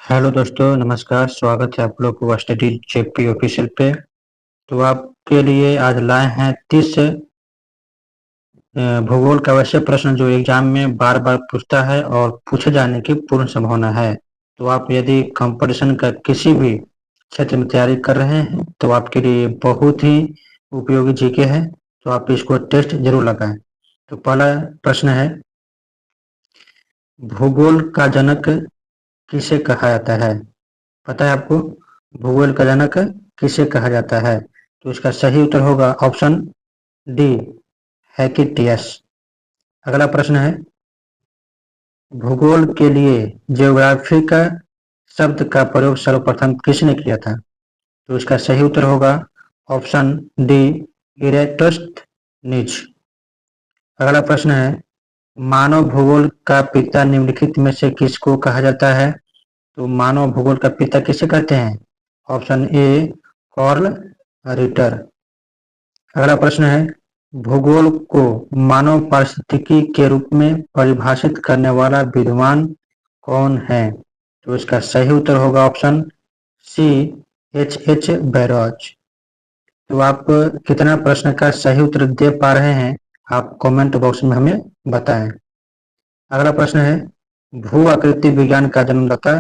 Hello दोस्तों, नमस्कार। स्वागत है आप लोग को स्टडी जेपी ऑफिशियल पे। तो आपके लिए आज लाए हैं 30 भूगोल का वैसे प्रश्न जो एग्जाम में बार बार पूछता है और पूछे जाने की पूर्ण संभावना है। तो आप यदि कंपटीशन का किसी भी क्षेत्र में तैयारी कर रहे हैं तो आपके लिए बहुत ही उपयोगी जीके है। तो आप इसको टेस्ट जरूर लगाएं। तो पहला प्रश्न है, भूगोल का जनक किसे कहा जाता है? पता है आपको भूगोल का जनक किसे कहा जाता है? तो इसका सही उत्तर होगा ऑप्शन डी, हैकिटियस। अगला प्रश्न है, भूगोल के लिए ज्योग्राफी का शब्द का प्रयोग सर्वप्रथम किसने किया था? तो इसका सही उत्तर होगा ऑप्शन डी, इरेटोस्थनीज। अगला प्रश्न है, मानव भूगोल का पिता निम्नलिखित में से किसको कहा जाता है? तो मानव भूगोल का पिता किसे कहते हैं? Option A, Karl Ritter. अगला प्रश्न है, भूगोल को मानव पारिस्थितिकी के रूप में परिभाषित करने वाला विद्वान कौन है? तो इसका सही उत्तर होगा ऑप्शन सी, एच बैरॉज। तो आप कितना प्रश्न का सही उत्तर दे पा रहे हैं आप कमेंट बॉक्स में हमें बताएं। अगला प्रश्न है, भू आकृति विज्ञान का जन्मदाता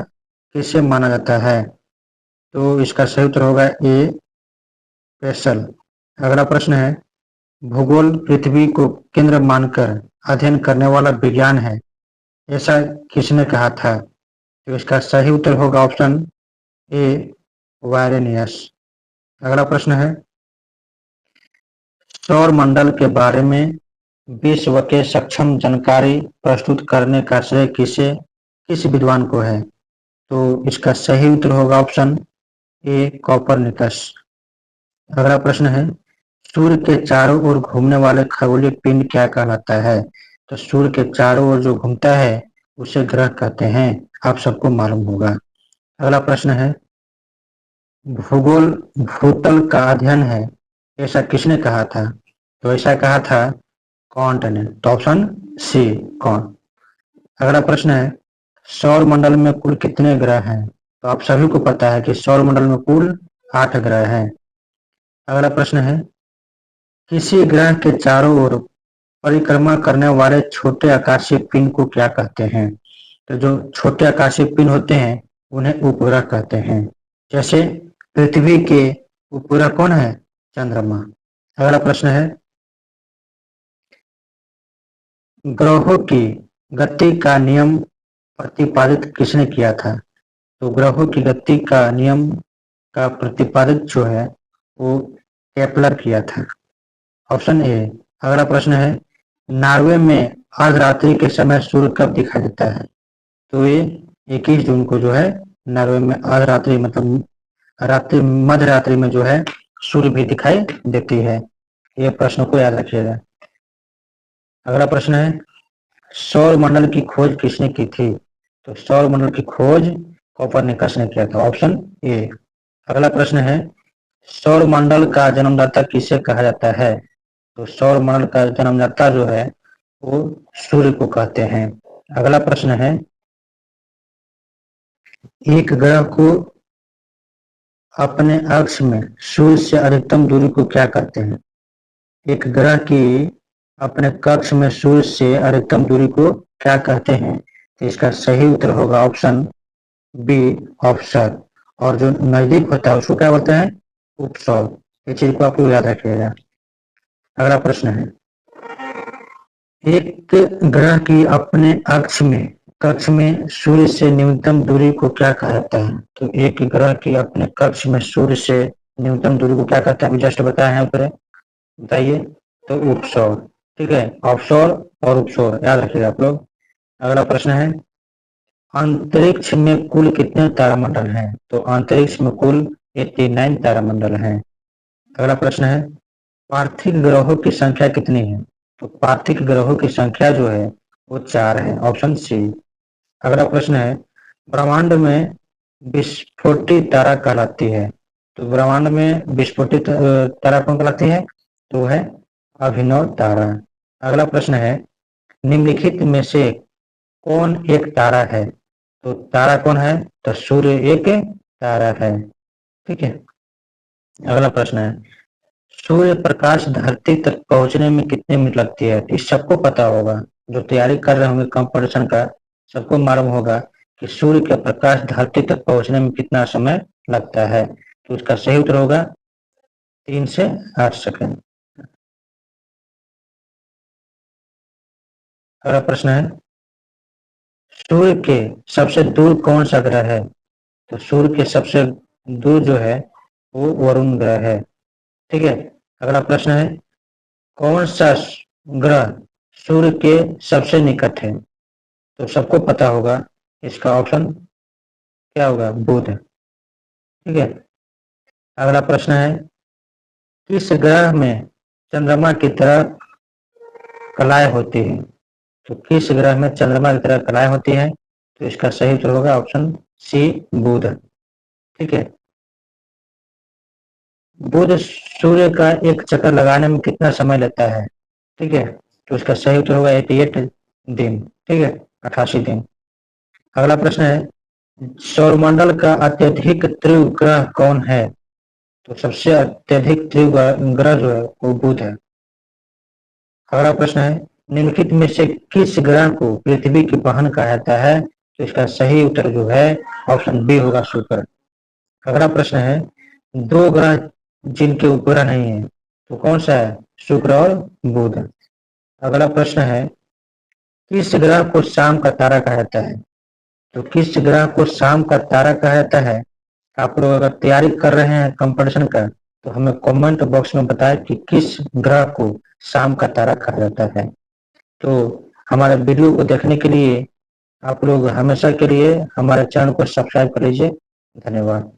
किसे माना जाता है? तो इसका सही उत्तर होगा ए, पेसल। अगला प्रश्न है, भूगोल पृथ्वी को केंद्र मानकर अध्ययन करने वाला विज्ञान है, ऐसा किसने कहा था? तो इसका सही उत्तर होगा ऑप्शन ए, वायरेनियस। अगला प्रश्न है, सौर मंडल के बारे में विश्व के सक्षम जानकारी प्रस्तुत करने का श्रेय किस विद्वान को है? तो इसका सही उत्तर होगा ऑप्शन ए, कॉपरनिकस। अगला प्रश्न है, सूर्य के चारों ओर घूमने वाले खगोलीय पिंड क्या कहलाता है? तो सूर्य के चारों ओर जो घूमता है उसे ग्रह कहते हैं, आप सबको मालूम होगा। अगला प्रश्न है, भूगोल भूतल का अध्ययन है, ऐसा किसने कहा था? तो ऐसा कहा था कॉन्ट ने। तो ऑप्शन सी, कॉन्ट। अगला प्रश्न है, सौर मंडल में कुल कितने ग्रह हैं? तो आप सभी को पता है कि सौर मंडल में कुल 8 ग्रह हैं। अगला प्रश्न है, किसी ग्रह के चारों ओर परिक्रमा करने वाले छोटे आकाशीय पिंड को क्या कहते हैं? तो जो छोटे आकाशीय पिंड होते हैं उन्हें उपग्रह कहते हैं। जैसे पृथ्वी के उपग्रह कौन है? चंद्रमा। अगला प्रश्न है, ग्रहों की गति का नियम प्रतिपादित किसने किया था? तो ग्रहों की गति का नियम का प्रतिपादित जो है वो केपलर किया था, ऑप्शन ए। अगला प्रश्न है, नॉर्वे में अर्धरात्रि के समय सूर्य कब दिखाई देता है? तो ये 21 जून को जो है नॉर्वे में अर्धरात्रि मतलब रात्रि मध्य रात्रि में जो है सूर्य भी दिखाई देती है। ये प्रश्न को याद रखिएगा। अगला प्रश्न है, सौर मंडल की खोज किसने की थी? तो सौर मंडल की खोज कोपरनिकस ने किया था, ऑप्शन ए। अगला प्रश्न है, सौर मंडल का जन्मदाता किसे कहा जाता है? तो सौर मंडल का जन्मदाता जो है वो सूर्य को कहते हैं। अगला प्रश्न है, एक ग्रह को अपने अक्ष में सूर्य से अधिकतम दूरी को क्या कहते हैं? एक ग्रह की अपने कक्ष में सूर्य से अधिकतम दूरी को क्या कहते हैं? तो इसका सही उत्तर होगा ऑप्शन बी, ऑप्शन। और जो नजदीक होता है उसको क्या बोलते हैं? उपसौर। ये चीज को आपको याद रखिएगा। अगला प्रश्न है, एक ग्रह की अपने कक्ष में सूर्य से न्यूनतम दूरी को क्या कहा जाता है? तो एक ग्रह की अपने कक्ष में सूर्य से न्यूनतम दूरी को क्या कहते हैं? जस्ट बताया है ऊपर, बताइए। तो उपसौर। ठीक है, ऑफशोर और उपसौर याद रखिएगा आप लोग। अगला प्रश्न है, अंतरिक्ष में कुल कितने तारामंडल हैं? तो अंतरिक्ष में कुल 89 तारामंडल हैं। अगला प्रश्न है, पार्थिव ग्रहों की संख्या कितनी है? तो पार्थिव ग्रहों की संख्या जो है वो 4 है, ऑप्शन सी। अगला प्रश्न है, ब्रह्मांड में विस्फोटित तारा कहलाती है? तो ब्रह्मांड में विस्फोटित तारा कौन कहलाती है? तो है अभिनव तारा। अगला प्रश्न है, निम्नलिखित में से कौन एक तारा है? तो तारा कौन है? तो सूर्य एक तारा है। ठीक है। अगला प्रश्न है, सूर्य प्रकाश धरती तक पहुंचने में कितने मिनट लगती है? इस सबको पता होगा, जो तैयारी कर रहे होंगे कंपटीशन का, सबको मालूम होगा कि सूर्य का प्रकाश धरती तक पहुंचने में कितना समय लगता है। तो इसका सही उत्तर होगा 3 से 8 सेकंड। अगला प्रश्न है, सूर्य के सबसे दूर कौन सा ग्रह है? तो सूर्य के सबसे दूर जो है वो वरुण ग्रह है। ठीक है। अगला प्रश्न है, कौन सा ग्रह सूर्य के सबसे निकट है? तो सबको पता होगा, इसका ऑप्शन क्या होगा? बुध। ठीक है। अगला प्रश्न है, किस ग्रह में चंद्रमा की तरह कलाएं होती है? तो किस ग्रह में चंद्रमा की तरह कलाएं होती है? तो इसका सही उत्तर होगा ऑप्शन सी, बुध। ठीक है। बुध सूर्य का एक चक्कर लगाने में कितना समय लेता है? ठीक है। तो इसका सही उत्तर होगा 88 दिन। ठीक है, 88 दिन। अगला प्रश्न है, सौरमंडल का अत्यधिक तीव्र ग्रह कौन है? तो सबसे अत्यधिक तीव्र ग्रह जो है वो बुध है। अगला प्रश्न है, निम्नलिखित में से किस ग्रह को पृथ्वी की बहन कहा जाता है? तो इसका सही उत्तर जो है ऑप्शन बी होगा, शुक्र। अगला प्रश्न है, दो ग्रह जिनके उपग्रह नहीं है, तो कौन सा है? शुक्र और बुध। अगला प्रश्न है, किस ग्रह को शाम का तारा कहा जाता है? तो किस ग्रह को शाम का तारा कहा जाता है? आप लोग अगर तैयारी कर रहे हैं कंपटीशन का, तो हमें कमेंट बॉक्स में बताएं कि किस ग्रह को शाम का तारा कहा जाता है। तो हमारे वीडियो को देखने के लिए आप लोग हमेशा के लिए हमारे चैनल को सब्सक्राइब कर लीजिए। धन्यवाद।